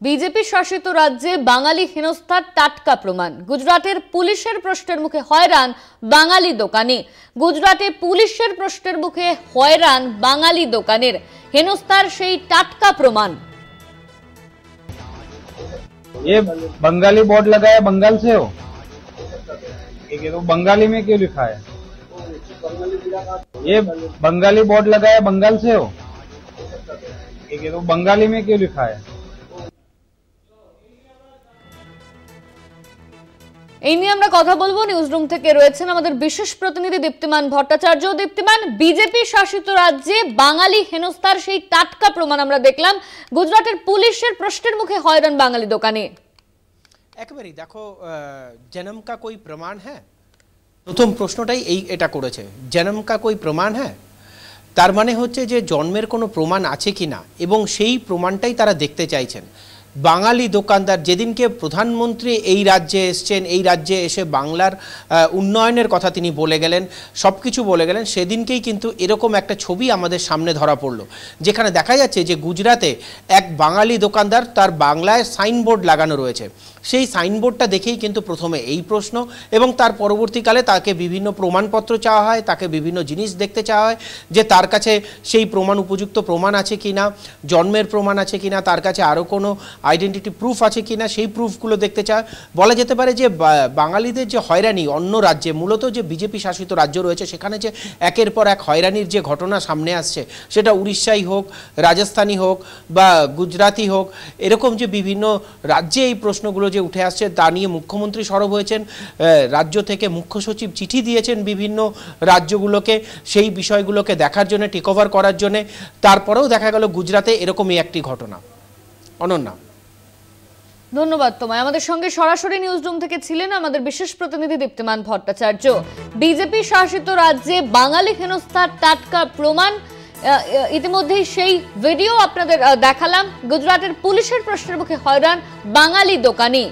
BJP শাসিত রাজ্যে বাঙালি হেনস্থার টাটকা প্রমাণ। গুজরাটের পুলিশের প্রশ্নের মুখে হয়রান বাঙালি দোকানি। গুজরাটে পুলিশের প্রশ্নের মুখে হয়রান বাঙালি দোকানের হেনস্থার সেই টাটকা প্রমাণ। ये बंगाली बोर्ड लगाया बंगाल से हो? तो बंगाली में क्यों लिखा है? ये बंगाली बोर्ड लगाया बंगाल से हो? तो बंगाली में क्यों लिखा है? এই নিয়ে আমরা কথা বলবো। নিউজরুম থেকে রয়েছেন আমাদের বিশেষ প্রতিনিধি দীপ্তিমান ভট্টাচার্য। দীপ্তিমান, বিজেপি শাসিত রাজ্যে বাঙালি হেনস্থার সেই টাটকা প্রমাণ আমরা দেখলাম। গুজরাটের পুলিশের প্রশ্নের মুখে হয়রান বাঙালি দোকানে। একেবারেই দেখো, জনম কা কোই প্রমাণ হ্যাঁ, প্রথম প্রশ্নটাই এটা করেছে, জনম কা কোই প্রমাণ হ্যাঁ। তার মানে হচ্ছে যে জন্মের কোনো প্রমাণ আছে কিনা, এবং সেই প্রমাণটাই তারা দেখতে চাইছেন। বাঙালি দোকানদার, যেদিনকে প্রধানমন্ত্রী এই রাজ্যে এসছেন, এই রাজ্যে এসে বাংলার উন্নয়নের কথা তিনি বলে গেলেন, সব কিছু বলে গেলেন, সেদিনকেই কিন্তু এরকম একটা ছবি আমাদের সামনে ধরা পড়লো, যেখানে দেখা যাচ্ছে যে গুজরাতে এক বাঙালি দোকানদার, তার বাংলায় সাইনবোর্ড লাগানো রয়েছে। সেই সাইনবোর্ডটা দেখেই কিন্তু প্রথমে এই প্রশ্ন, এবং তার পরবর্তীকালে তাকে বিভিন্ন প্রমাণপত্র চাওয়া হয়, তাকে বিভিন্ন জিনিস দেখতে চাওয়া হয় যে তার কাছে সেই প্রমাণ, উপযুক্ত প্রমাণ আছে কিনা, জন্মের প্রমাণ আছে কিনা, তার কাছে আরও কোনো আইডেন্টিটি প্রুফ আছে কিনা, সেই প্রুফগুলো দেখতে চায়। বলা যেতে পারে যে বাঙালিদের যে হয়রানি অন্য রাজ্যে, মূলত যে বিজেপি শাসিত রাজ্য রয়েছে সেখানে যে একের পর এক হয়রানির যে ঘটনা সামনে আসছে, সেটা উড়িষ্যাই হোক, রাজস্থানী হোক বা গুজরাতি হোক, এরকম যে বিভিন্ন রাজ্যে এই প্রশ্নগুলো যে উঠে আসছে, তা নিয়ে মুখ্যমন্ত্রী সরব হয়েছেন। রাজ্য থেকে মুখ্য সচিব চিঠি দিয়েছেন বিভিন্ন রাজ্যগুলোকে সেই বিষয়গুলোকে দেখার জন্য, টেক ওভার করার জন্য। তারপরেও দেখা গেল গুজরাতে এরকমই একটি ঘটনা। অনন্যা, ধন্যবাদ তোমায়। আমাদের সঙ্গে সরাসরি নিউজরুম থেকে ছিলেন আমাদের বিশেষ প্রতিনিধি দীপ্তিমান ভট্টাচার্য। বিজেপি শাসিত রাজ্যে বাঙালি হেনস্থার টাটকা প্রমাণ, ইতিমধ্যেই সেই ভিডিও আপনাদের দেখালাম। গুজরাটের পুলিশের প্রশ্নের মুখে হয়রান বাঙালি দোকানি।